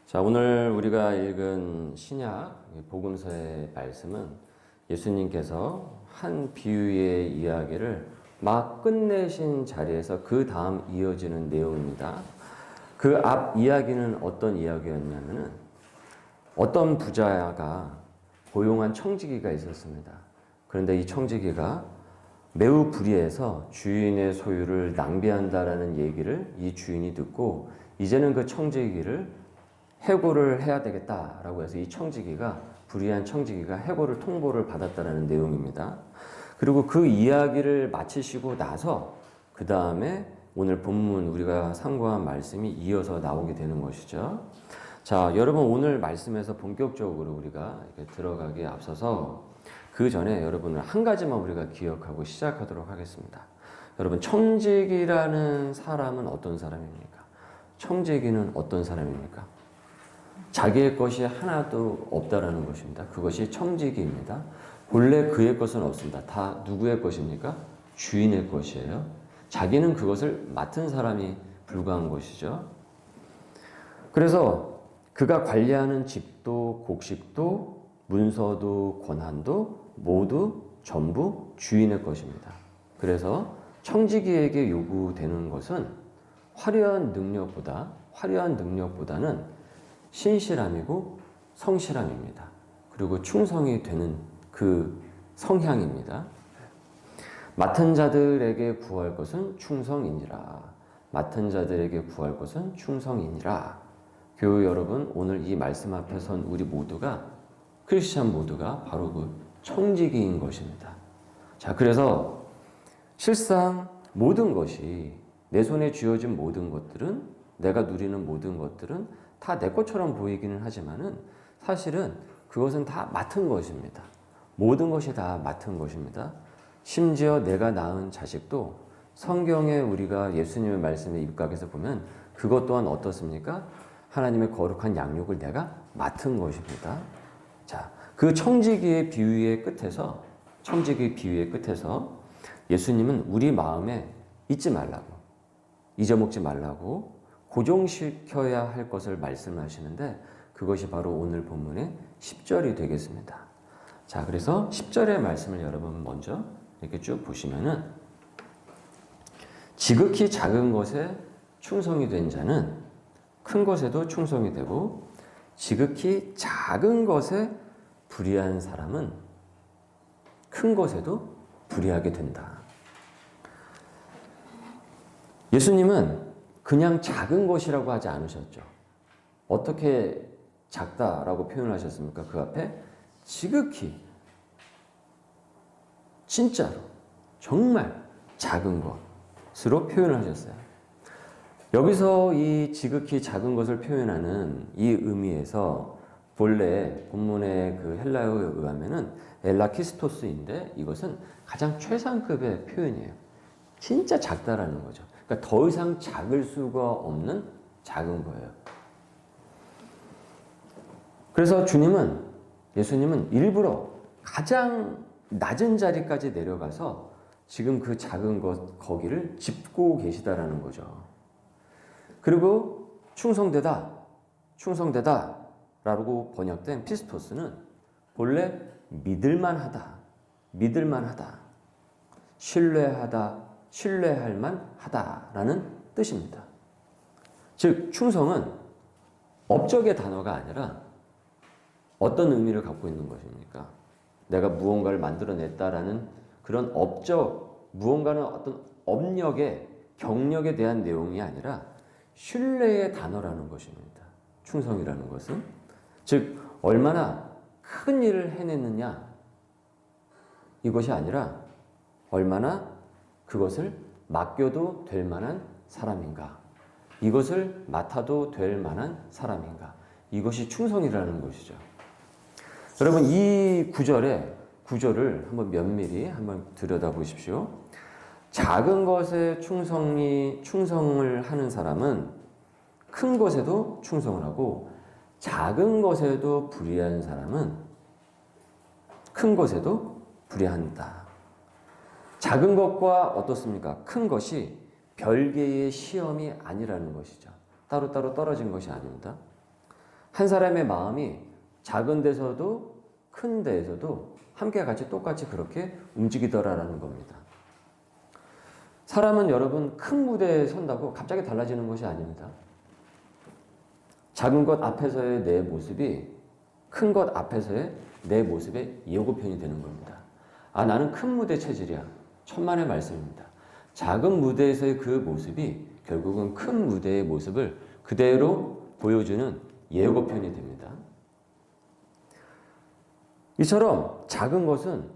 자, 오늘 우리가 읽은 신약 복음서의 말씀은 예수님께서 한 비유의 이야기를 막 끝내신 자리에서 그 다음 이어지는 내용입니다. 그 앞 이야기는 어떤 이야기였냐면은 어떤 부자가 고용한 청지기가 있었습니다. 그런데 이 청지기가 매우 불의해서 주인의 소유를 낭비한다라는 얘기를 이 주인이 듣고 이제는 그 청지기를 해고를 해야 되겠다라고 해서 이 청지기가 불의한 청지기가 해고를 통보를 받았다는 내용입니다. 그리고 그 이야기를 마치시고 나서 그 다음에 오늘 본문 우리가 상고한 말씀이 이어서 나오게 되는 것이죠. 자, 여러분 오늘 말씀에서 본격적으로 우리가 이렇게 들어가기에 앞서서 그 전에 여러분을 한 가지만 우리가 기억하고 시작하도록 하겠습니다. 여러분 청지기라는 사람은 어떤 사람입니까? 청지기는 어떤 사람입니까? 자기의 것이 하나도 없다라는 것입니다. 그것이 청지기입니다. 본래 그의 것은 없습니다. 다 누구의 것입니까? 주인의 것이에요. 자기는 그것을 맡은 사람이 불과한 것이죠. 그래서 그가 관리하는 집도 곡식도 문서도 권한도 모두 전부 주인의 것입니다. 그래서 청지기에게 요구되는 것은 화려한 능력보다는 신실함이고 성실함입니다. 그리고 충성이 되는 그 성향입니다. 맡은 자들에게 구할 것은 충성이니라. 맡은 자들에게 구할 것은 충성이니라. 교우 여러분, 오늘 이 말씀 앞에 선 우리 모두가 크리스찬 모두가 바로 그 청지기인 것입니다. 자, 그래서 실상 모든 것이 내 손에 쥐어진 모든 것들은 내가 누리는 모든 것들은 다 내 것처럼 보이기는 하지만은 사실은 그것은 다 맡은 것입니다. 모든 것이 다 맡은 것입니다. 심지어 내가 낳은 자식도 성경에 우리가 예수님의 말씀에 입각해서 보면 그것 또한 어떻습니까? 하나님의 거룩한 양육을 내가 맡은 것입니다. 자, 그 청지기의 비유의 끝에서 예수님은 우리 마음에 잊지 말라고, 잊어먹지 말라고 고정시켜야 할 것을 말씀하시는데 그것이 바로 오늘 본문의 10절이 되겠습니다. 자, 그래서 10절의 말씀을 여러분 먼저 이렇게 쭉 보시면은 지극히 작은 것에 충성이 된 자는 큰 것에도 충성이 되고 지극히 작은 것에 불의한 사람은 큰 것에도 불의하게 된다. 예수님은 그냥 작은 것이라고 하지 않으셨죠. 어떻게 작다라고 표현하셨습니까? 그 앞에 지극히, 진짜로, 정말 작은 것으로 표현을 하셨어요. 여기서 이 지극히 작은 것을 표현하는 이 의미에서 본래 본문의 그 헬라어에 의하면은 엘라키스토스인데 이것은 가장 최상급의 표현이에요. 진짜 작다라는 거죠. 그러니까 더 이상 작을 수가 없는 작은 거예요. 그래서 예수님은 일부러 가장 낮은 자리까지 내려가서 지금 그 작은 것, 거기를 짚고 계시다라는 거죠. 그리고 충성되다 라고 번역된 피스토스는 본래 믿을만하다, 신뢰할 만하다라는 뜻입니다. 즉 충성은 업적의 단어가 아니라 어떤 의미를 갖고 있는 것입니까? 내가 무언가를 만들어냈다라는 그런 업적, 무언가는 어떤 업력의 경력에 대한 내용이 아니라 신뢰의 단어라는 것입니다. 충성이라는 것은 즉 얼마나 큰 일을 해냈느냐 이것이 아니라 얼마나 그것을 맡겨도 될 만한 사람인가, 이것을 맡아도 될 만한 사람인가, 이것이 충성이라는 것이죠. 여러분 이 구절을 한번 면밀히 한번 들여다보십시오. 작은 것에 충성을 하는 사람은 큰 것에도 충성을 하고 작은 것에도 불의한 사람은 큰 것에도 불의한다. 작은 것과 어떻습니까? 큰 것이 별개의 시험이 아니라는 것이죠. 따로따로 떨어진 것이 아닙니다. 한 사람의 마음이 작은 데서도 큰 데에서도 함께 같이 똑같이 그렇게 움직이더라라는 겁니다. 사람은 여러분 큰 무대에 선다고 갑자기 달라지는 것이 아닙니다. 작은 것 앞에서의 내 모습이 큰 것 앞에서의 내 모습의 예고편이 되는 겁니다. 아, 나는 큰 무대 체질이야. 천만의 말씀입니다. 작은 무대에서의 그 모습이 결국은 큰 무대의 모습을 그대로 보여주는 예고편이 됩니다. 이처럼 작은 것은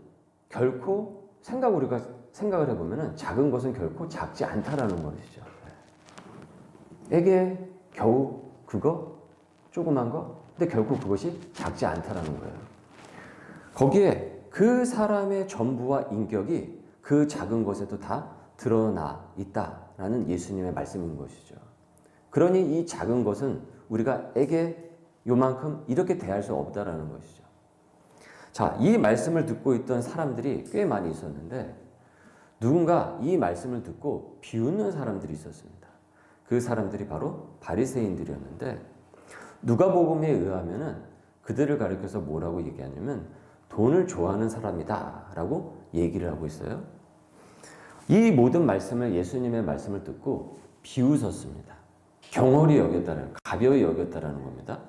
결코 우리가 생각을 해보면 작은 것은 결코 작지 않다라는 것이죠. 에게 겨우 그거? 조그만 거? 근데 결코 그것이 작지 않다라는 거예요. 거기에 그 사람의 전부와 인격이 그 작은 것에도 다 드러나 있다라는 예수님의 말씀인 것이죠. 그러니 이 작은 것은 우리가 에게 요만큼 이렇게 대할 수 없다라는 것이죠. 자, 이 말씀을 듣고 있던 사람들이 꽤 많이 있었는데 누군가 이 말씀을 듣고 비웃는 사람들이 있었습니다. 그 사람들이 바로 바리새인들이었는데 누가복음에 의하면은 그들을 가리켜서 뭐라고 얘기하냐면 돈을 좋아하는 사람이다라고 얘기를 하고 있어요. 이 모든 말씀을 예수님의 말씀을 듣고 비웃었습니다. 경홀히 여겼다는, 가벼이 여겼다라는 겁니다.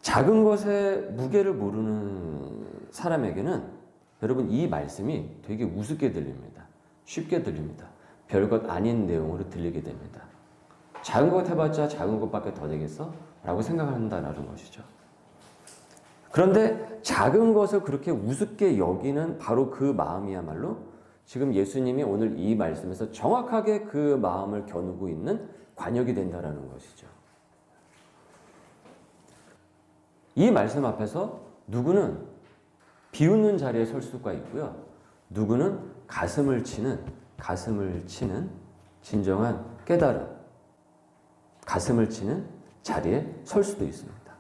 작은 것의 무게를 모르는 사람에게는 여러분 이 말씀이 되게 우습게 들립니다. 쉽게 들립니다. 별것 아닌 내용으로 들리게 됩니다. 작은 것 해봤자 작은 것밖에 더 되겠어? 라고 생각한다는 것이죠. 그런데 작은 것을 그렇게 우습게 여기는 바로 그 마음이야말로 지금 예수님이 오늘 이 말씀에서 정확하게 그 마음을 겨누고 있는 관역이 된다는 것이죠. 이 말씀 앞에서 누구는 비웃는 자리에 설 수가 있고요. 누구는 가슴을 치는 진정한 깨달음, 가슴을 치는 자리에 설 수도 있습니다.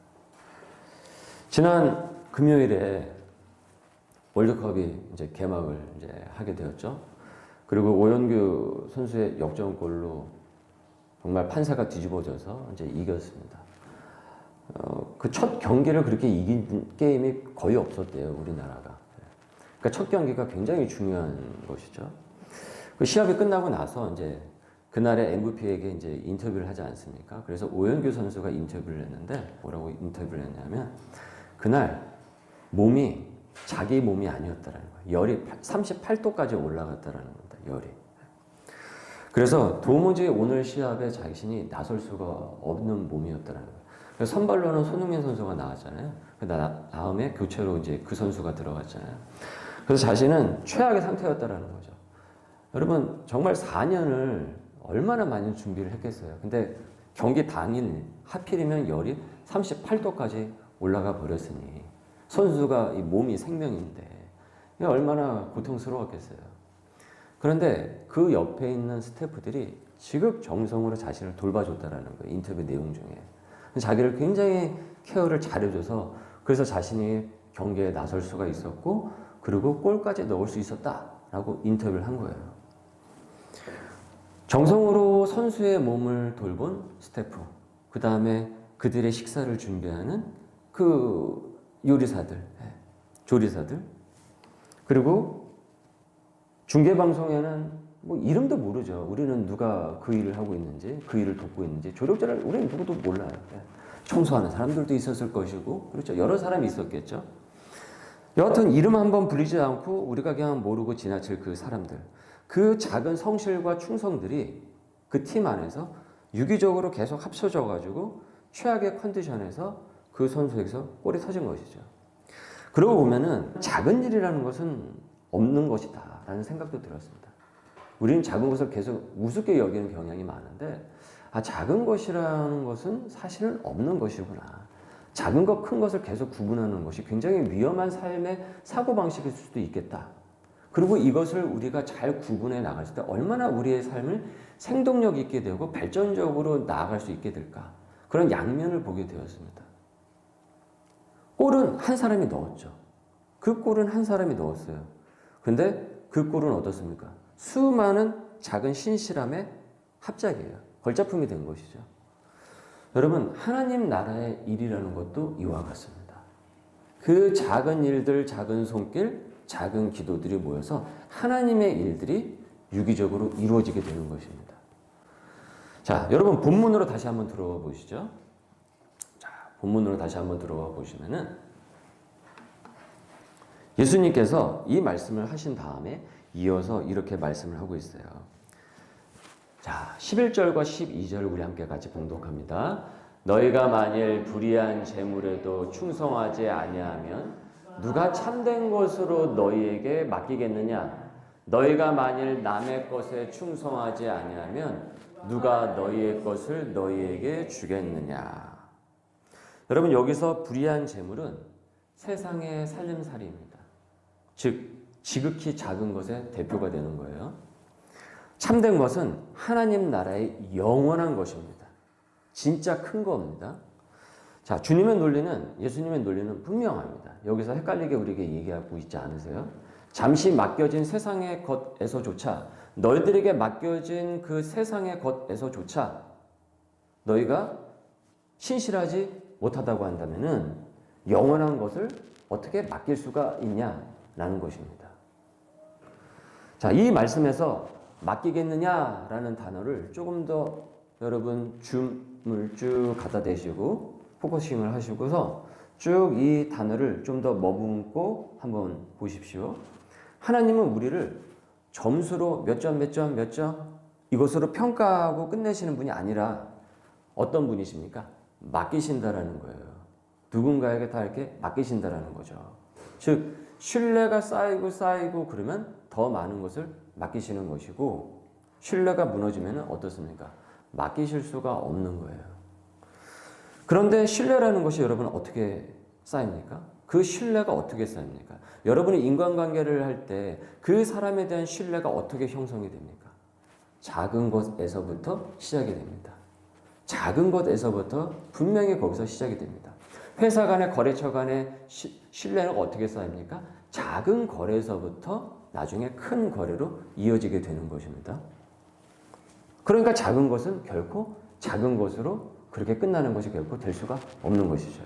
지난 금요일에 월드컵이 이제 개막을 이제 하게 되었죠. 그리고 오연규 선수의 역전골로 정말 판세가 뒤집어져서 이제 이겼습니다. 그 첫 경기를 그렇게 이긴 게임이 거의 없었대요, 우리나라가. 그러니까 첫 경기가 굉장히 중요한 것이죠. 그 시합이 끝나고 나서 이제 그날의 MVP에게 이제 인터뷰를 하지 않습니까? 그래서 오연규 선수가 인터뷰를 했는데 뭐라고 인터뷰를 했냐면 그날 몸이 자기 몸이 아니었다라는 거예요. 열이 38도까지 올라갔다라는 겁니다. 열이. 그래서 도무지 오늘 시합에 자신이 나설 수가 없는 몸이었다라는 거예요. 그래서 선발로는 손흥민 선수가 나왔잖아요. 다음에 교체로 이제 그 선수가 들어갔잖아요. 그래서 자신은 최악의 상태였다라는 거죠. 여러분 정말 4년을 얼마나 많은 준비를 했겠어요. 근데 경기 당일 하필이면 열이 38도까지 올라가 버렸으니 선수가 이 몸이 생명인데 얼마나 고통스러웠겠어요. 그런데 그 옆에 있는 스태프들이 지극정성으로 자신을 돌봐줬다라는 거예요. 인터뷰 내용 중에. 자기를 굉장히 케어를 잘해줘서 그래서 자신이 경기에 나설 수가 있었고 그리고 골까지 넣을 수 있었다라고 인터뷰를 한 거예요. 정성으로 선수의 몸을 돌본 스태프, 그 다음에 그들의 식사를 준비하는 그 요리사들, 조리사들, 그리고 중계방송에는 뭐 이름도 모르죠. 우리는 누가 그 일을 하고 있는지, 그 일을 돕고 있는지, 조력자를 우리는 누구도 몰라요. 청소하는 사람들도 있었을 것이고, 그렇죠. 여러 사람이 있었겠죠. 여하튼 이름 한번 불리지 않고 우리가 그냥 모르고 지나칠 그 사람들, 그 작은 성실과 충성들이 그 팀 안에서 유기적으로 계속 합쳐져 가지고 최악의 컨디션에서 그 선수에게서 골이 터진 것이죠. 그러고 보면은 작은 일이라는 것은 없는 것이다 라는 생각도 들었습니다. 우리는 작은 것을 계속 우습게 여기는 경향이 많은데 작은 것이라는 것은 사실은 없는 것이구나. 작은 것, 큰 것을 계속 구분하는 것이 굉장히 위험한 삶의 사고방식일 수도 있겠다. 그리고 이것을 우리가 잘 구분해 나갔을 때 얼마나 우리의 삶을 생동력 있게 되고 발전적으로 나아갈 수 있게 될까. 그런 양면을 보게 되었습니다. 골은 한 사람이 넣었죠. 그 골은 한 사람이 넣었어요. 근데 그 골은 어떻습니까? 수많은 작은 신실함의 합작이에요. 걸작품이 된 것이죠. 여러분, 하나님 나라의 일이라는 것도 이와 같습니다. 그 작은 일들, 작은 손길, 작은 기도들이 모여서 하나님의 일들이 유기적으로 이루어지게 되는 것입니다. 자, 여러분 본문으로 다시 한번 들어가 보시죠. 자, 본문으로 다시 한번 들어가 보시면은 예수님께서 이 말씀을 하신 다음에 이어서 이렇게 말씀을 하고 있어요. 자, 11절과 12절 우리 함께 같이 봉독합니다. 너희가 만일 불의한 재물에도 충성하지 아니하면 누가 참된 것으로 너희에게 맡기겠느냐? 너희가 만일 남의 것에 충성하지 아니하면 누가 너희의 것을 너희에게 주겠느냐? 여러분, 여기서 불의한 재물은 세상의 살림살이입니다. 즉 지극히 작은 것의 대표가 되는 거예요. 참된 것은 하나님 나라의 영원한 것입니다. 진짜 큰 겁니다. 자, 주님의 논리는, 예수님의 논리는 분명합니다. 여기서 헷갈리게 우리에게 얘기하고 있지 않으세요? 잠시 맡겨진 세상의 것에서조차, 너희들에게 맡겨진 그 세상의 것에서조차 너희가 신실하지 못하다고 한다면은 영원한 것을 어떻게 맡길 수가 있냐라는 것입니다. 자, 이 말씀에서 맡기겠느냐라는 단어를 조금 더 여러분 줌을 쭉 갖다 대시고 포커싱을 하시고서 쭉 이 단어를 좀 더 머금고 한번 보십시오. 하나님은 우리를 점수로 몇 점 이것으로 평가하고 끝내시는 분이 아니라 어떤 분이십니까? 맡기신다라는 거예요. 누군가에게 다 이렇게 맡기신다라는 거죠. 즉 신뢰가 쌓이고 그러면 더 많은 것을 맡기시는 것이고, 신뢰가 무너지면 어떻습니까? 맡기실 수가 없는 거예요. 그런데 신뢰라는 것이 여러분 어떻게 쌓입니까? 그 신뢰가 어떻게 쌓입니까? 여러분이 인간관계를 할 때 그 사람에 대한 신뢰가 어떻게 형성이 됩니까? 작은 것에서부터 시작이 됩니다. 작은 것에서부터 분명히 거기서 시작이 됩니다. 회사 간의 거래처 간의 신뢰는 어떻게 쌓입니까? 작은 거래에서부터 나중에 큰 거래로 이어지게 되는 것입니다. 그러니까 작은 것은 결코 작은 것으로 그렇게 끝나는 것이 결코 될 수가 없는 것이죠.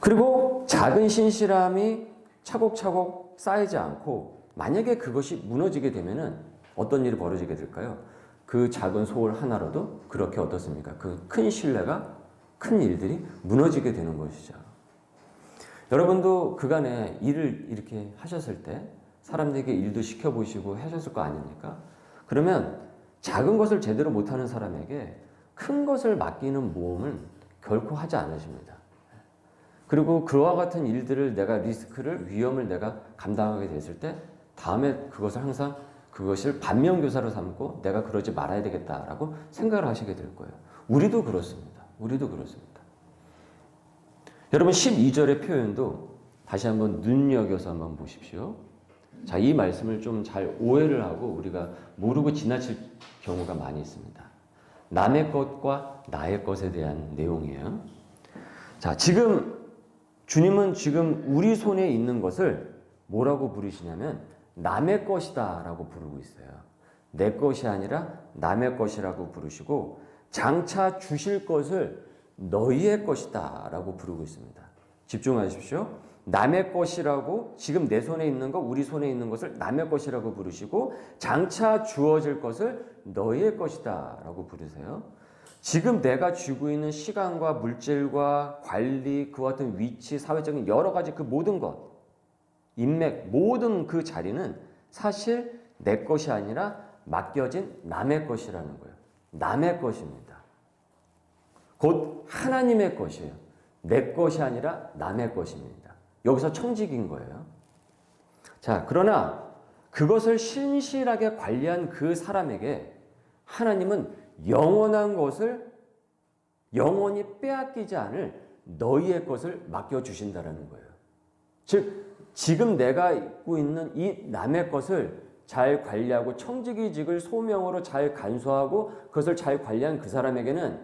그리고 작은 신실함이 차곡차곡 쌓이지 않고 만약에 그것이 무너지게 되면은 어떤 일이 벌어지게 될까요? 그 작은 소울 하나로도 그렇게 어떻습니까? 그 큰 신뢰가, 큰 일들이 무너지게 되는 것이죠. 여러분도 그간에 일을 이렇게 하셨을 때 사람들에게 일도 시켜보시고 하셨을 거 아닙니까? 그러면 작은 것을 제대로 못하는 사람에게 큰 것을 맡기는 모험은 결코 하지 않으십니다. 그리고 그와 같은 일들을 내가 위험을 내가 감당하게 됐을 때 다음에 그것을 항상 그것을 반면교사로 삼고 내가 그러지 말아야 되겠다라고 생각을 하시게 될 거예요. 우리도 그렇습니다. 여러분 12절의 표현도 다시 한번 눈여겨서 한번 보십시오. 자, 이 말씀을 좀 잘 오해를 하고 우리가 모르고 지나칠 경우가 많이 있습니다. 남의 것과 나의 것에 대한 내용이에요. 자, 주님은 지금 우리 손에 있는 것을 뭐라고 부르시냐면 남의 것이다 라고 부르고 있어요. 내 것이 아니라 남의 것이라고 부르시고, 장차 주실 것을 너희의 것이다 라고 부르고 있습니다. 집중하십시오. 남의 것이라고, 지금 내 손에 있는 것, 우리 손에 있는 것을 남의 것이라고 부르시고, 장차 주어질 것을 너희의 것이다 라고 부르세요. 지금 내가 쥐고 있는 시간과 물질과 관리, 그와 같은 위치, 사회적인 여러 가지 그 모든 것, 인맥, 모든 그 자리는 사실 내 것이 아니라 맡겨진 남의 것이라는 거예요. 남의 것입니다. 곧 하나님의 것이에요. 내 것이 아니라 남의 것입니다. 여기서 청직인 거예요. 자, 그러나 그것을 신실하게 관리한 그 사람에게 하나님은 영원한 것을 영원히 빼앗기지 않을 너희의 것을 맡겨주신다는 거예요. 즉, 지금 내가 입고 있는 이 남의 것을 잘 관리하고 청지기직을 소명으로 잘 간수하고 그것을 잘 관리한 그 사람에게는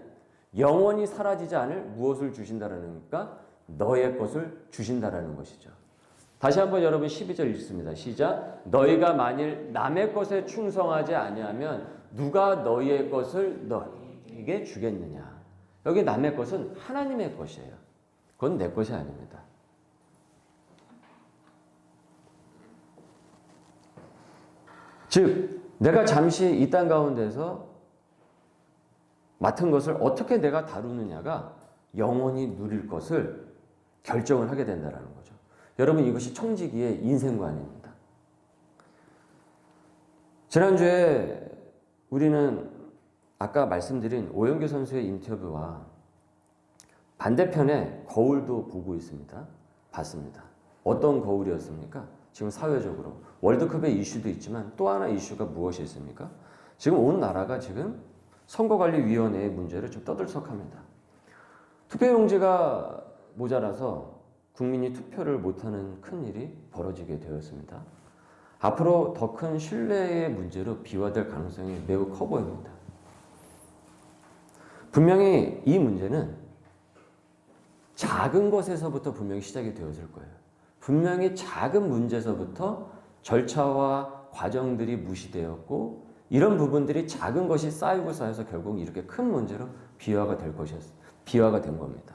영원히 사라지지 않을 무엇을 주신다라는 겁니까? 너의 것을 주신다라는 것이죠. 다시 한번 여러분 12절 읽습니다. 시작. 너희가 만일 남의 것에 충성하지 아니하면 누가 너희의 것을 너희에게 주겠느냐. 여기 남의 것은 하나님의 것이에요. 그건 내 것이 아닙니다. 즉 내가 잠시 이 땅 가운데서 맡은 것을 어떻게 내가 다루느냐가 영원히 누릴 것을 결정을 하게 된다는 거죠. 여러분 이것이 청지기의 인생관입니다. 지난주에 우리는 아까 말씀드린 오영규 선수의 인터뷰와 반대편에 거울도 보고 있습니다. 봤습니다. 어떤 거울이었습니까? 지금 사회적으로 월드컵의 이슈도 있지만 또 하나 이슈가 무엇이 있습니까? 지금 온 나라가 지금 선거관리위원회의 문제를 좀 떠들썩합니다. 투표용지가 모자라서 국민이 투표를 못하는 큰일이 벌어지게 되었습니다. 앞으로 더 큰 신뢰의 문제로 비화될 가능성이 매우 커 보입니다. 분명히 이 문제는 작은 것에서부터 분명히 시작이 되었을 거예요. 분명히 작은 문제에서부터 절차와 과정들이 무시되었고 이런 부분들이 작은 것이 쌓이고 쌓여서 결국 이렇게 큰 문제로 비화가 된 겁니다.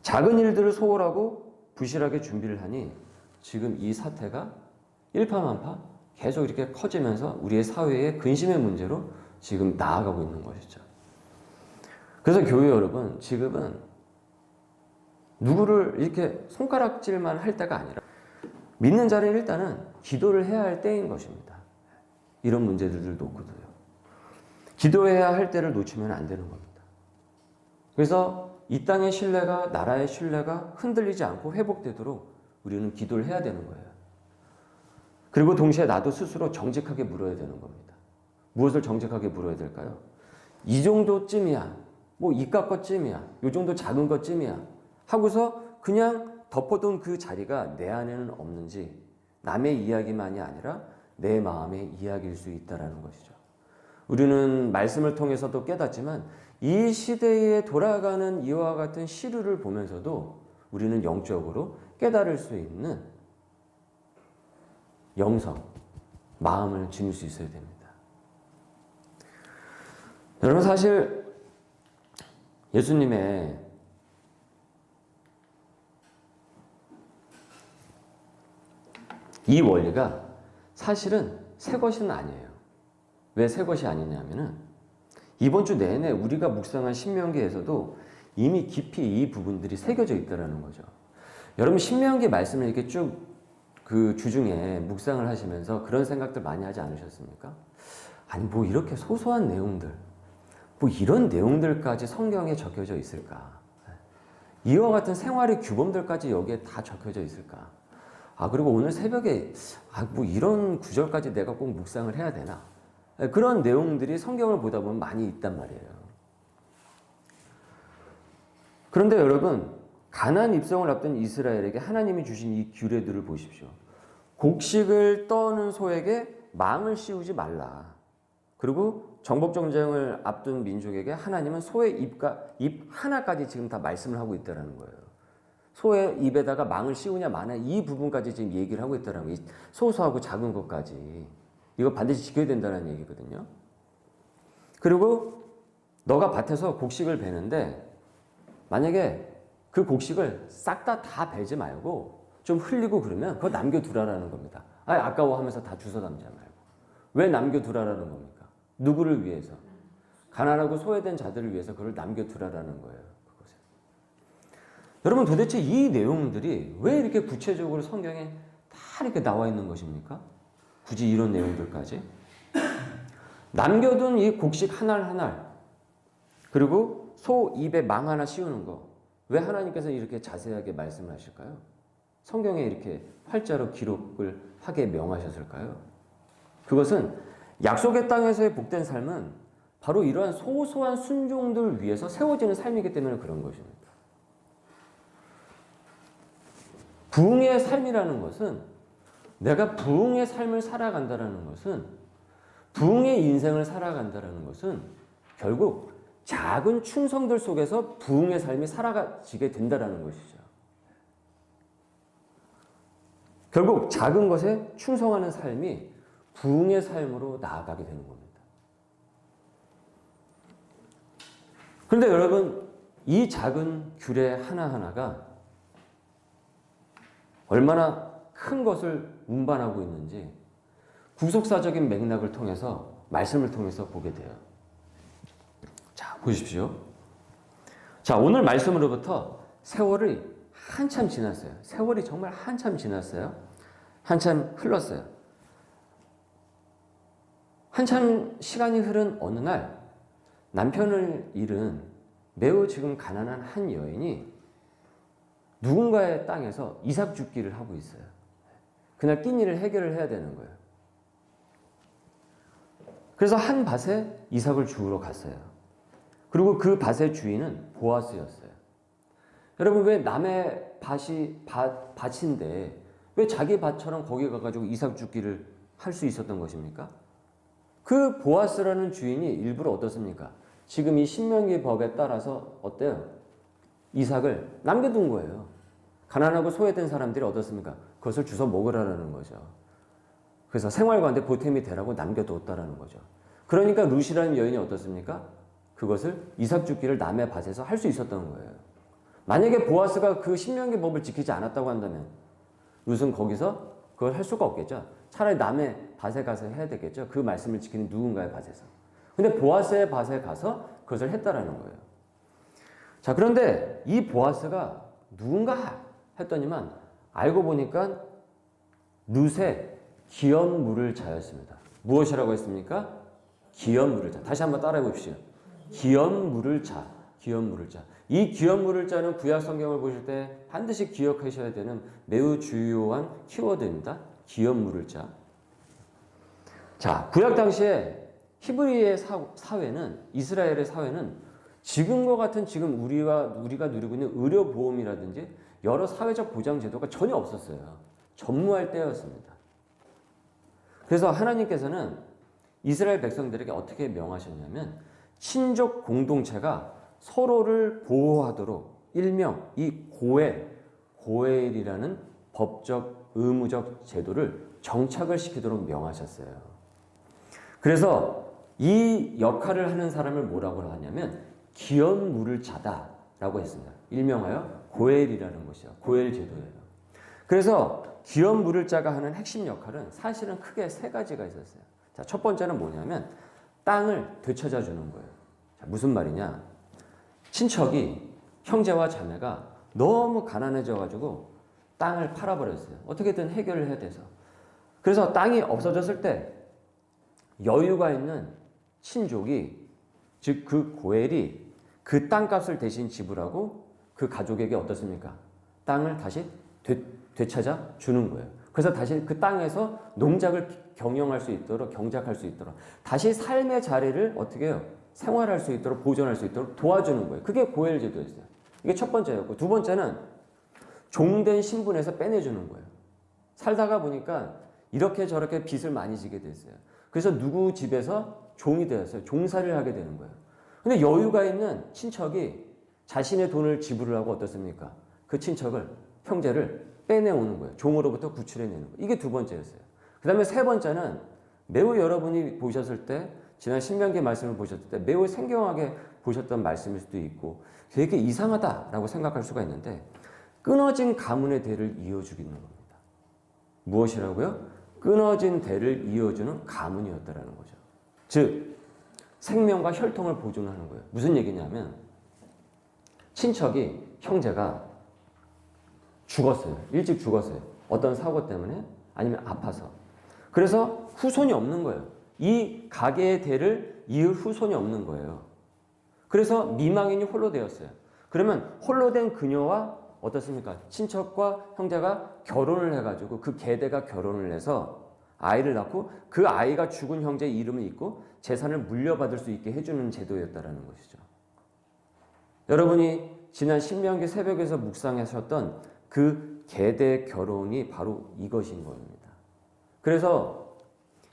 작은 일들을 소홀하고 부실하게 준비를 하니 지금 이 사태가 일파만파 계속 이렇게 커지면서 우리의 사회의 근심의 문제로 지금 나아가고 있는 것이죠. 그래서 교회 여러분, 지금은 누구를 이렇게 손가락질만 할 때가 아니라 믿는 자는 일단은 기도를 해야 할 때인 것입니다. 이런 문제들을 놓고도요. 기도해야 할 때를 놓치면 안 되는 겁니다. 그래서 이 땅의 신뢰가, 나라의 신뢰가 흔들리지 않고 회복되도록 우리는 기도를 해야 되는 거예요. 그리고 동시에 나도 스스로 정직하게 물어야 되는 겁니다. 무엇을 정직하게 물어야 될까요? 이 정도쯤이야. 뭐 이깟 것쯤이야. 이 정도 작은 것쯤이야. 하고서 그냥 덮어둔 그 자리가 내 안에는 없는지 남의 이야기만이 아니라 내 마음의 이야기일 수 있다는 것이죠. 우리는 말씀을 통해서도 깨닫지만 이 시대에 돌아가는 이와 같은 시류를 보면서도 우리는 영적으로 깨달을 수 있는 영성, 마음을 지닐 수 있어야 됩니다. 여러분 사실 예수님의 이 원리가 사실은 새 것은 아니에요. 왜 새 것이 아니냐면은 이번 주 내내 우리가 묵상한 신명기에서도 이미 깊이 이 부분들이 새겨져 있다는 거죠. 여러분 신명기 말씀을 이렇게 쭉 그 주중에 묵상을 하시면서 그런 생각들 많이 하지 않으셨습니까? 아니 뭐 이렇게 소소한 내용들, 뭐 이런 내용들까지 성경에 적혀져 있을까? 이와 같은 생활의 규범들까지 여기에 다 적혀져 있을까? 그리고 오늘 새벽에 뭐 이런 구절까지 내가 꼭 묵상을 해야 되나? 그런 내용들이 성경을 보다 보면 많이 있단 말이에요. 그런데 여러분 가나안 입성을 앞둔 이스라엘에게 하나님이 주신 이 규례들을 보십시오. 곡식을 떠는 소에게 망을 씌우지 말라. 그리고 정복전쟁을 앞둔 민족에게 하나님은 소의 입 하나까지 지금 다 말씀을 하고 있다는 거예요. 소의 입에다가 망을 씌우냐 마냐 이 부분까지 지금 얘기를 하고 있다는 거예요. 소소하고 작은 것까지. 이거 반드시 지켜야 된다는 얘기거든요. 그리고 너가 밭에서 곡식을 베는데 만약에 그 곡식을 싹 다 베지 말고 좀 흘리고 그러면 그거 남겨두라라는 겁니다. 아까워 하면서 다 주워 담지 말고. 왜 남겨두라라는 겁니까? 누구를 위해서? 가난하고 소외된 자들을 위해서 그걸 남겨두라라는 거예요. 그것을. 여러분 도대체 이 내용들이 왜 이렇게 구체적으로 성경에 다 이렇게 나와 있는 것입니까? 굳이 이런 내용들까지. 남겨둔 이 곡식 한 알 한 알, 그리고 소 입에 망 하나 씌우는 거. 왜 하나님께서 이렇게 자세하게 말씀을 하실까요? 성경에 이렇게 활자로 기록을 하게 명하셨을까요? 그것은 약속의 땅에서의 복된 삶은 바로 이러한 소소한 순종들 위해서 세워지는 삶이기 때문에 그런 것입니다. 부흥의 삶이라는 것은 내가 부흥의 삶을 살아간다는 것은 부흥의 인생을 살아간다는 것은 결국 작은 충성들 속에서 부흥의 삶이 살아가지게 된다는 것이죠. 결국 작은 것에 충성하는 삶이 부흥의 삶으로 나아가게 되는 겁니다. 그런데 여러분, 이 작은 규례 하나하나가 얼마나 큰 것을 운반하고 있는지 구속사적인 맥락을 통해서, 말씀을 통해서 보게 돼요. 자, 보십시오. 자, 오늘 말씀으로부터 세월이 한참 지났어요. 세월이 정말 한참 지났어요. 한참 흘렀어요. 한참 시간이 흐른 어느 날 남편을 잃은 매우 지금 가난한 한 여인이 누군가의 땅에서 이삭 줍기를 하고 있어요. 그날 끼니를 해결을 해야 되는 거예요. 그래서 한 밭에 이삭을 주우러 갔어요. 그리고 그 밭의 주인은 보아스였어요. 여러분, 왜 남의 밭인데 왜 자기 밭처럼 거기 가가지고 이삭 줍기를 할 수 있었던 것입니까? 그 보아스라는 주인이 일부러 어떻습니까? 지금 이 신명기 법에 따라서 어때요? 이삭을 남겨둔 거예요. 가난하고 소외된 사람들이 어떻습니까? 그것을 주워 먹으라는 거죠. 그래서 생활가운데 보탬이 되라고 남겨뒀다라는 거죠. 그러니까 룻이라는 여인이 어떻습니까? 그것을 이삭 줍기를 남의 밭에서 할 수 있었던 거예요. 만약에 보아스가 그 신명기 법을 지키지 않았다고 한다면 룻은 거기서 그걸 할 수가 없겠죠. 차라리 남의 밭에 가서 해야 되겠죠. 그 말씀을 지키는 누군가의 밭에서. 근데 보아스의 밭에 가서 그것을 했다라는 거예요. 자, 그런데 이 보아스가 누군가 했더니만 알고 보니까 룻의 기업물을 자였습니다. 무엇이라고 했습니까? 기업물을 자. 다시 한번 따라해 봅시다. 기업물을 자. 기업물을 자. 이 기업물을 자는 구약 성경을 보실 때 반드시 기억하셔야 되는 매우 주요한 키워드입니다. 기업물을 자. 자, 구약 당시에 히브리의 사회는, 이스라엘의 사회는 지금과 같은 지금 우리가 누리고 있는 의료보험이라든지 여러 사회적 보장 제도가 전혀 없었어요. 전무할 때였습니다. 그래서 하나님께서는 이스라엘 백성들에게 어떻게 명하셨냐면 친족 공동체가 서로를 보호하도록 일명 이 고엘이라는 법적 의무적 제도를 정착을 시키도록 명하셨어요. 그래서 이 역할을 하는 사람을 뭐라고 하냐면 기업물을 자다라고 했습니다. 일명하여 고엘이라는 것이요. 고엘 제도예요. 그래서 기업물을 자가 하는 핵심 역할은 사실은 크게 세 가지가 있었어요. 자, 첫 번째는 뭐냐면 땅을 되찾아 주는 거예요. 자, 무슨 말이냐? 친척이, 형제와 자매가 너무 가난해져 가지고 땅을 팔아버렸어요. 어떻게든 해결을 해야 돼서. 그래서 땅이 없어졌을 때 여유가 있는 친족이, 즉 그 고엘이 그 땅값을 대신 지불하고 그 가족에게 어떻습니까? 땅을 다시 되찾아 주는 거예요. 그래서 다시 그 땅에서 농작을 경영할 수 있도록, 경작할 수 있도록, 다시 삶의 자리를 어떻게 해요? 생활할 수 있도록, 보존할 수 있도록 도와주는 거예요. 그게 고엘 제도였어요. 이게 첫 번째였고, 두 번째는 종된 신분에서 빼내주는 거예요. 살다가 보니까 이렇게 저렇게 빚을 많이 지게 됐어요. 그래서 누구 집에서 종이 되었어요. 종살이를 하게 되는 거예요. 근데 여유가 있는 친척이 자신의 돈을 지불을 하고 어떻습니까? 그 친척을, 형제를 빼내오는 거예요. 종으로부터 구출해내는 거예요. 이게 두 번째였어요. 그 다음에 세 번째는 매우 여러분이 보셨을 때, 지난 신명기 말씀을 보셨을 때 매우 생경하게 보셨던 말씀일 수도 있고 되게 이상하다라고 생각할 수가 있는데, 끊어진 가문의 대를 이어주기는 겁니다. 무엇이라고요? 끊어진 대를 이어주는 가문이었다라는 거죠. 즉 생명과 혈통을 보존하는 거예요. 무슨 얘기냐면 친척이, 형제가 죽었어요. 일찍 죽었어요. 어떤 사고 때문에, 아니면 아파서. 그래서 후손이 없는 거예요. 이 가게의 대를 이을 후손이 없는 거예요. 그래서 미망인이 홀로 되었어요. 그러면 홀로 된 그녀와 어떻습니까? 친척과 형제가 결혼을 해가지고 그 계대가 결혼을 해서 아이를 낳고 그 아이가 죽은 형제의 이름을 잇고 재산을 물려받을 수 있게 해주는 제도였다라는 것이죠. 여러분이 지난 신명기 새벽에서 묵상하셨던 그 계대 결혼이 바로 이것인 겁니다. 그래서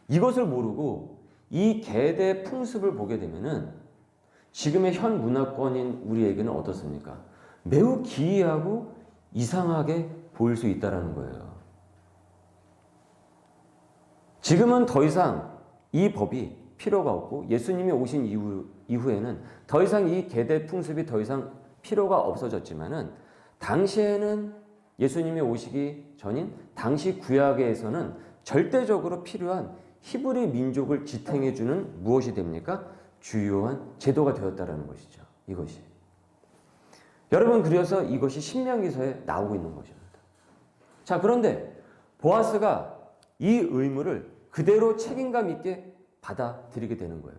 이것을 모르고 이 계대 풍습을 보게 되면은 지금의 현 문화권인 우리에게는 어떻습니까? 매우 기이하고 이상하게 보일 수 있다는 거예요. 지금은 더 이상 이 법이 필요가 없고 예수님이 오신 이후에는 더 이상 이 계대 풍습이 더 이상 필요가 없어졌지만은 당시에는 예수님이 오시기 전인 당시 구약에서는 절대적으로 필요한 히브리 민족을 지탱해주는 무엇이 됩니까? 주요한 제도가 되었다라는 것이죠. 이것이. 여러분, 그래서 이것이 신명기서에 나오고 있는 것입니다. 자, 그런데 보아스가 이 의무를 그대로 책임감 있게 받아들이게 되는 거예요.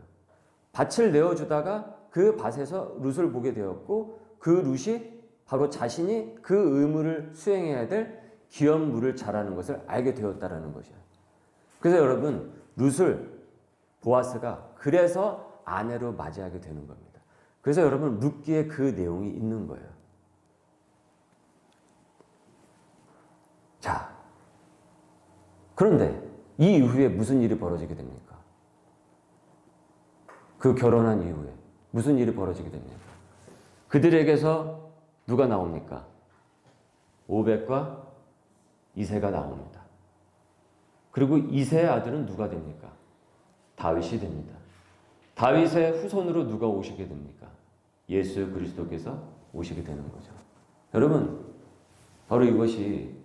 밭을 내어주다가 그 밭에서 룻을 보게 되었고 그 룻이 바로 자신이 그 의무를 수행해야 될 귀한 물을 자라는 것을 알게 되었다라는 것이에요. 그래서 여러분, 룻을 보아스가 그래서 아내로 맞이하게 되는 겁니다. 그래서 여러분, 룻기에 그 내용이 있는 거예요. 자, 그런데 이 이후에 무슨 일이 벌어지게 됩니까? 그 결혼한 이후에 무슨 일이 벌어지게 됩니까? 그들에게서 누가 나옵니까? 오벳과 이새가 나옵니다. 그리고 이새의 아들은 누가 됩니까? 다윗이 됩니다. 다윗의 후손으로 누가 오시게 됩니까? 예수 그리스도께서 오시게 되는 거죠. 여러분, 바로 이것이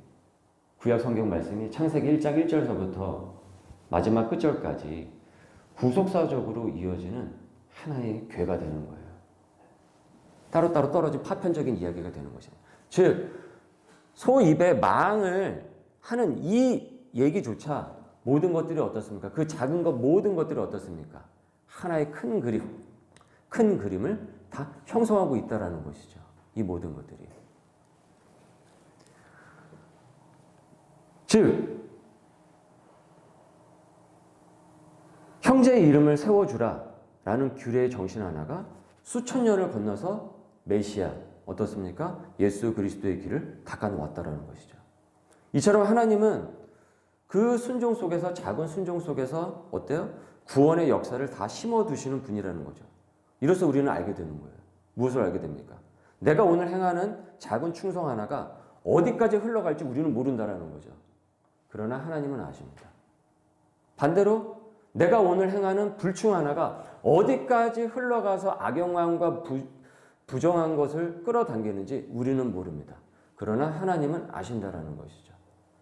구약 성경 말씀이 창세기 1장 1절서부터 마지막 끝절까지 구속사적으로 이어지는 하나의 궤가 되는 거예요. 따로따로 떨어진 파편적인 이야기가 되는 것입니다. 즉, 소 입에 망을 하는 이 얘기조차 모든 것들이 어떻습니까? 그 작은 것 모든 것들이 어떻습니까? 하나의 큰 그림을 다 형성하고 있다라는 것이죠. 이 모든 것들이. 즉, 형제의 이름을 세워주라 라는 규례의 정신 하나가 수천 년을 건너서 메시아, 어떻습니까? 예수 그리스도의 길을 닦아놓았다라는 것이죠. 이처럼 하나님은 그 순종 속에서, 작은 순종 속에서 어때요? 구원의 역사를 다 심어두시는 분이라는 거죠. 이로써 우리는 알게 되는 거예요. 무엇을 알게 됩니까? 내가 오늘 행하는 작은 충성 하나가 어디까지 흘러갈지 우리는 모른다라는 거죠. 그러나 하나님은 아십니다. 반대로 내가 오늘 행하는 불충 하나가 어디까지 흘러가서 악영향과 부정한 것을 끌어당기는지 우리는 모릅니다. 그러나 하나님은 아신다라는 것이죠.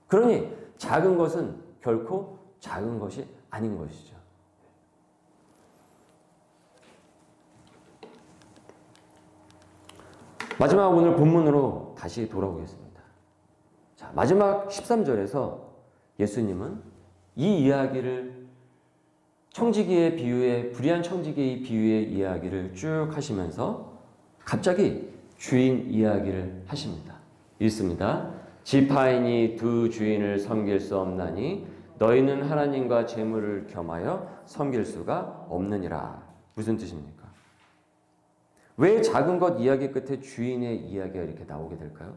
그러니 작은 것은 결코 작은 것이 아닌 것이죠. 마지막 오늘 본문으로 다시 돌아오겠습니다. 자, 마지막 13절에서 예수님은 이 이야기를 청지기의 비유의, 불의한 청지기의 비유의 이야기를 쭉 하시면서 갑자기 주인 이야기를 하십니다. 읽습니다. 지파인이 두 주인을 섬길 수 없나니 너희는 하나님과 재물을 겸하여 섬길 수가 없느니라. 무슨 뜻입니까? 왜 작은 것 이야기 끝에 주인의 이야기가 이렇게 나오게 될까요?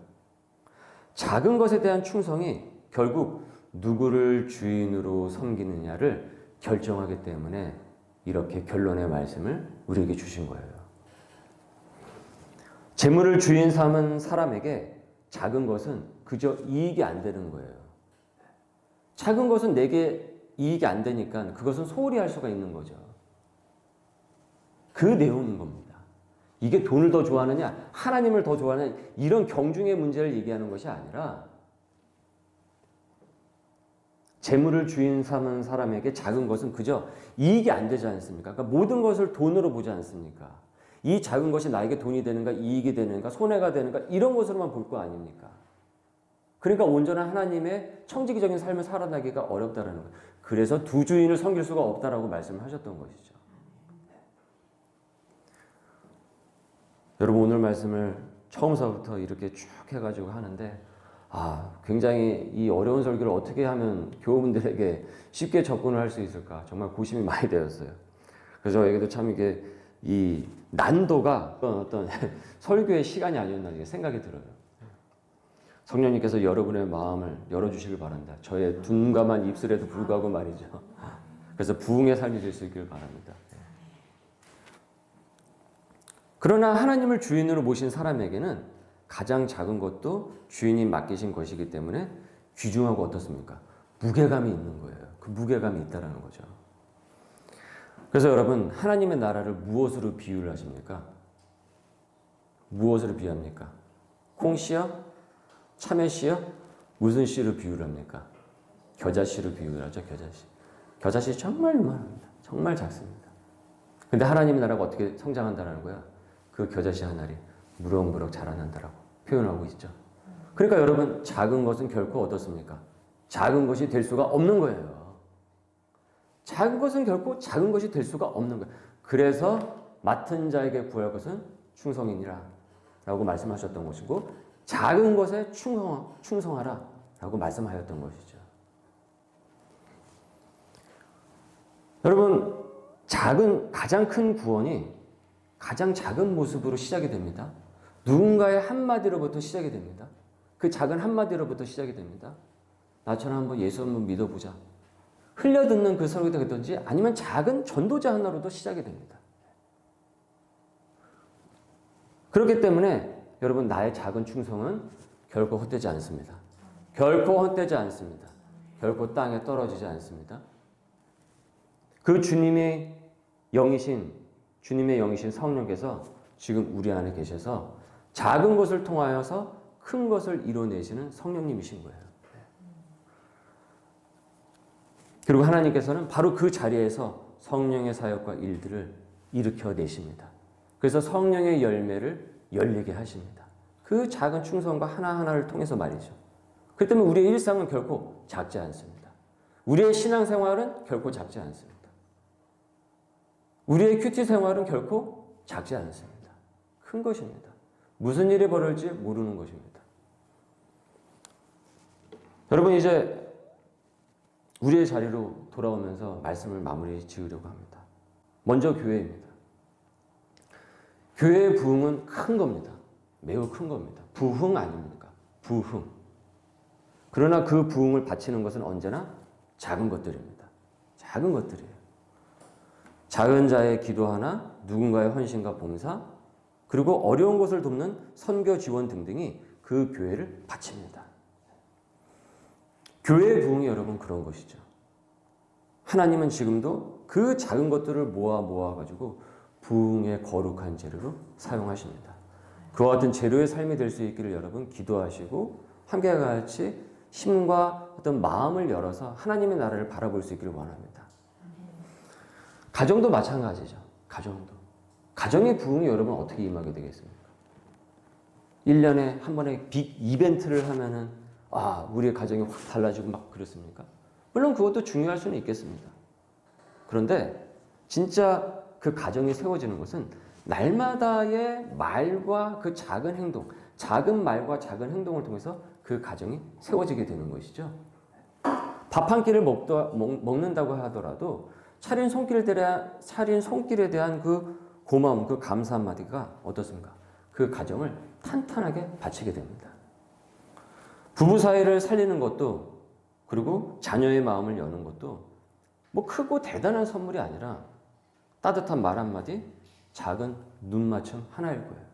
작은 것에 대한 충성이 결국 누구를 주인으로 섬기느냐를 결정하기 때문에 이렇게 결론의 말씀을 우리에게 주신 거예요. 재물을 주인 삼은 사람에게 작은 것은 그저 이익이 안 되는 거예요. 작은 것은 내게 이익이 안 되니까 그것은 소홀히 할 수가 있는 거죠. 그 내용인 겁니다. 이게 돈을 더 좋아하느냐, 하나님을 더 좋아하느냐, 이런 경중의 문제를 얘기하는 것이 아니라 재물을 주인 삼은 사람에게 작은 것은 그저 이익이 안 되지 않습니까? 그러니까 모든 것을 돈으로 보지 않습니까? 이 작은 것이 나에게 돈이 되는가, 이익이 되는가, 손해가 되는가, 이런 것으로만 볼 거 아닙니까? 그러니까 온전한 하나님의 청지기적인 삶을 살아나기가 어렵다는 거예요. 그래서 두 주인을 섬길 수가 없다라고 말씀을 하셨던 것이죠. 여러분, 오늘 말씀을 처음서부터 이렇게 쭉 해가지고 하는데 굉장히 이 어려운 설교를 어떻게 하면 교우분들에게 쉽게 접근을 할 수 있을까 정말 고심이 많이 되었어요. 그래서 저에게도 참 이게 이 난도가 어떤 설교의 시간이 아니었나 생각이 들어요. 성령님께서 여러분의 마음을 열어주시길 바랍니다. 저의 둔감한 입술에도 불구하고 말이죠. 그래서 부흥의 삶이 될 수 있길 바랍니다. 그러나 하나님을 주인으로 모신 사람에게는 가장 작은 것도 주인이 맡기신 것이기 때문에 귀중하고 어떻습니까? 무게감이 있는 거예요. 그 그 무게감이 있다라는 거죠. 그래서 여러분, 하나님의 나라를 무엇으로 비유를 하십니까? 무엇으로 비유합니까? 콩씨요? 참외씨요? 무슨 씨로 비유를 합니까? 겨자씨로 비유를 하죠. 겨자씨. 겨자씨 정말 요만합니다. 정말 작습니다. 근데 하나님의 나라가 어떻게 성장한다는 거야? 그 겨자씨 한 알이 무럭무럭 자라난다라고 표현하고 있죠. 그러니까 여러분, 작은 것은 결코 어떻습니까? 작은 것이 될 수가 없는 거예요. 작은 것은 결코 작은 것이 될 수가 없는 거예요. 그래서 맡은 자에게 구할 것은 충성이니라 라고 말씀하셨던 것이고, 작은 것에 충성하라 라고 말씀하였던 것이죠. 여러분, 가장 큰 구원이 가장 작은 모습으로 시작이 됩니다. 누군가의 한마디로부터 시작이 됩니다. 그 작은 한마디로부터 시작이 됩니다. 나처럼 한번 예수 한번 믿어보자. 흘려듣는 그 소리가 되든지 아니면 작은 전도자 하나로도 시작이 됩니다. 그렇기 때문에 여러분, 나의 작은 충성은 결코 헛되지 않습니다. 결코 헛되지 않습니다. 결코 땅에 떨어지지 않습니다. 그 주님의 영이신 성령께서 지금 우리 안에 계셔서 작은 것을 통하여서 큰 것을 이뤄내시는 성령님이신 거예요. 그리고 하나님께서는 바로 그 자리에서 성령의 사역과 일들을 일으켜내십니다. 그래서 성령의 열매를 열리게 하십니다. 그 작은 충성과 하나하나를 통해서 말이죠. 그렇기 때문에 우리의 일상은 결코 작지 않습니다. 우리의 신앙생활은 결코 작지 않습니다. 우리의 큐티 생활은 결코 작지 않습니다. 큰 것입니다. 무슨 일이 벌어질지 모르는 것입니다. 여러분, 이제 우리의 자리로 돌아오면서 말씀을 마무리 지으려고 합니다. 먼저 교회입니다. 교회의 부흥은 큰 겁니다. 매우 큰 겁니다. 부흥 아닙니까? 부흥. 그러나 그 부흥을 바치는 것은 언제나 작은 것들입니다. 작은 것들이에요. 작은 자의 기도 하나, 누군가의 헌신과 봉사, 그리고 어려운 것을 돕는 선교 지원 등등이 그 교회를 바칩니다. 교회의 부흥이 여러분 그런 것이죠. 하나님은 지금도 그 작은 것들을 모아가지고 부흥의 거룩한 재료로 사용하십니다. 그와 같은 재료의 삶이 될 수 있기를 여러분 기도하시고 함께 같이 힘과 어떤 마음을 열어서 하나님의 나라를 바라볼 수 있기를 원합니다. 가정도 마찬가지죠. 가정의 부흥이 여러분 어떻게 임하게 되겠습니까? 1년에 한 번에 빅 이벤트를 하면은 우리의 가정이 확 달라지고 막 그렇습니까? 물론 그것도 중요할 수는 있겠습니다. 그런데 진짜 그 가정이 세워지는 것은 날마다의 말과 그 작은 행동, 작은 말과 작은 행동을 통해서 그 가정이 세워지게 되는 것이죠. 밥 한 끼를 먹는다고 하더라도 차린 손길에 대한 그 고마움, 그 감사 한마디가 어떻습니까? 그 가정을 탄탄하게 바치게 됩니다. 부부 사이를 살리는 것도, 그리고 자녀의 마음을 여는 것도 뭐 크고 대단한 선물이 아니라 따뜻한 말 한마디, 작은 눈맞춤 하나일 거예요.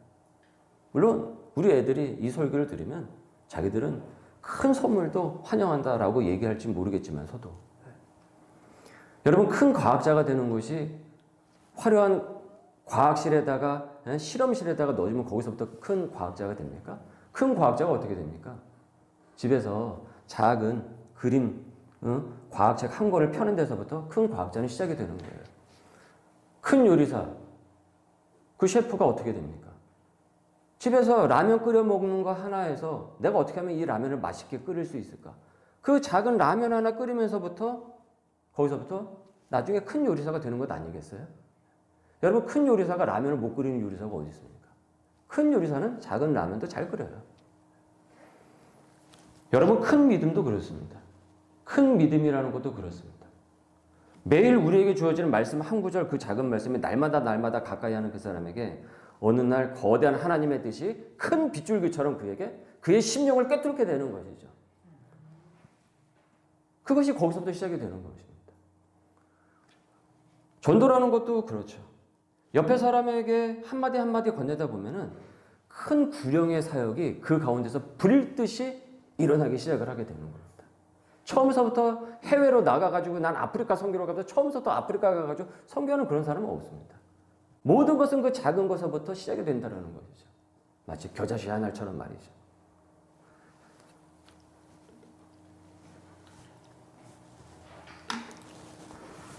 물론 우리 애들이 이 설교를 들으면 자기들은 큰 선물도 환영한다라고 얘기할지 모르겠지만서도, 여러분, 큰 과학자가 되는 것이 화려한 과학실에다가 실험실에다가 넣어주면 거기서부터 큰 과학자가 됩니까? 큰 과학자가 어떻게 됩니까? 집에서 작은 그림, 과학책 한 권을 펴는 데서부터 큰 과학자는 시작이 되는 거예요. 큰 요리사, 그 셰프가 어떻게 됩니까? 집에서 라면 끓여 먹는 거 하나에서 내가 어떻게 하면 이 라면을 맛있게 끓일 수 있을까? 그 작은 라면 하나 끓이면서부터 거기서부터 나중에 큰 요리사가 되는 것 아니겠어요? 여러분, 큰 요리사가 라면을 못 끓이는 요리사가 어디 있습니까? 큰 요리사는 작은 라면도 잘 끓여요. 여러분, 큰 믿음도 그렇습니다. 큰 믿음이라는 것도 그렇습니다. 매일 우리에게 주어지는 말씀 한 구절, 그 작은 말씀이 날마다 가까이 하는 그 사람에게 어느 날 거대한 하나님의 뜻이 큰 빗줄기처럼 그의 심령을 꿰뚫게 되는 것이죠. 그것이 거기서부터 시작이 되는 것입니다. 전도라는 것도 그렇죠. 옆에 사람에게 한마디 건네다 보면은 큰 구령의 사역이 그 가운데서 불일 듯이 일어나기 시작을 하게 되는 겁니다. 처음서부터 해외로 나가가지고 난 아프리카 선교로 가서 처음부터 아프리카 가가지고 선교하는 그런 사람은 없습니다. 모든 것은 그 작은 것부터 시작이 된다는 것이죠. 마치 겨자씨 한 알처럼 말이죠.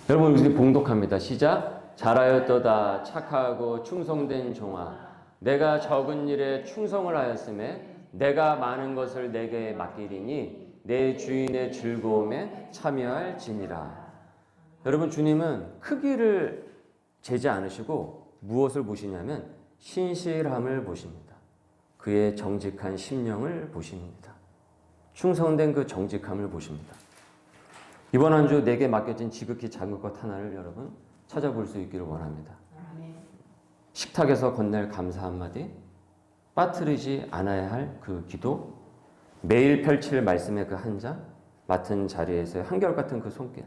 여러분 우리 봉독합니다. 시작. 잘하였도다 착하고 충성된 종아 내가 적은 일에 충성을 하였음에 내가 많은 것을 내게 맡기리니 내 주인의 즐거움에 참여할지니라. 여러분 주님은 크기를 재지 않으시고 무엇을 보시냐면 신실함을 보십니다. 그의 정직한 심령을 보십니다. 충성된 그 정직함을 보십니다. 이번 한 주 내게 맡겨진 지극히 작은 것 하나를 여러분 찾아볼 수 있기를 원합니다. 식탁에서 건넬 감사 한마디, 빠뜨리지 않아야 할 그 기도, 매일 펼칠 말씀의 그 한 장, 맡은 자리에서의 한결같은 그 손길,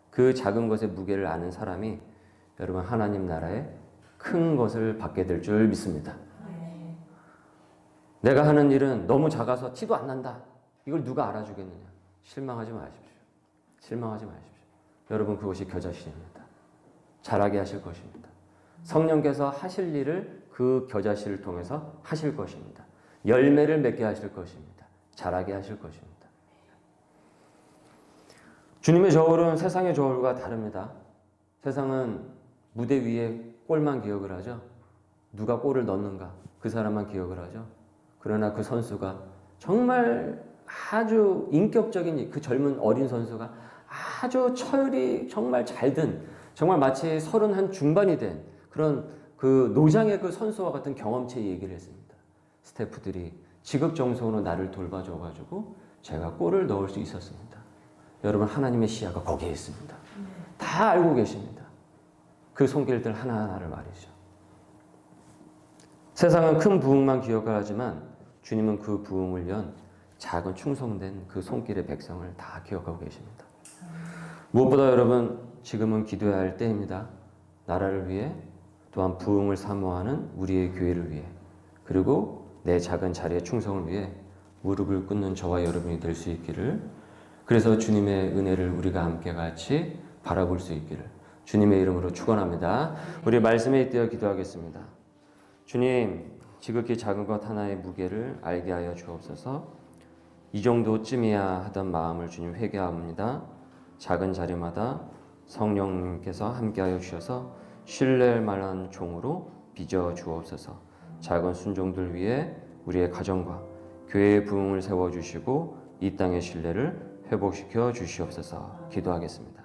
그 작은 것의 무게를 아는 사람이 여러분 하나님 나라에 큰 것을 받게 될 줄 믿습니다. 내가 하는 일은 너무 작아서 티도 안 난다. 이걸 누가 알아주겠느냐. 실망하지 마십시오. 실망하지 마십시오. 여러분 그것이 겨자씨입니다. 잘하게 하실 것입니다. 성령께서 하실 일을 그 겨자씨를 통해서 하실 것입니다. 열매를 맺게 하실 것입니다. 잘하게 하실 것입니다. 주님의 저울은 세상의 저울과 다릅니다. 세상은 무대 위에 골만 기억을 하죠. 누가 골을 넣는가 그 사람만 기억을 하죠. 그러나 그 선수가 정말 아주 인격적인 그 젊은 어린 선수가 아주 철이 정말 잘 든 정말 마치 31 중반이 된 그런 그 노장의 그 선수와 같은 경험치 얘기를 했습니다. 스태프들이 지극정성으로 나를 돌봐줘가지고 제가 골을 넣을 수 있었습니다. 여러분 하나님의 시야가 거기에 있습니다. 다 알고 계십니다. 그 손길들 하나하나를 말이죠. 세상은 큰 부흥만 기억을 하지만 주님은 그 부흥을 연 작은 충성된 그 손길의 백성을 다 기억하고 계십니다. 무엇보다 여러분 지금은 기도해야 할 때입니다. 나라를 위해 또한 부흥을 사모하는 우리의 교회를 위해 그리고 내 작은 자리의 충성을 위해 무릎을 꿇는 저와 여러분이 될 수 있기를 그래서 주님의 은혜를 우리가 함께 같이 바라볼 수 있기를 주님의 이름으로 축원합니다. 우리 말씀에 띄어 기도하겠습니다. 주님 지극히 작은 것 하나의 무게를 알게 하여 주옵소서. 이 정도쯤이야 하던 마음을 주님 회개합니다. 작은 자리마다 성령님께서 함께하여 주셔서 신뢰할 만한 종으로 빚어 주옵소서. 작은 순종들 위해 우리의 가정과 교회의 부흥을 세워주시고 이 땅의 신뢰를 회복시켜 주시옵소서. 기도하겠습니다.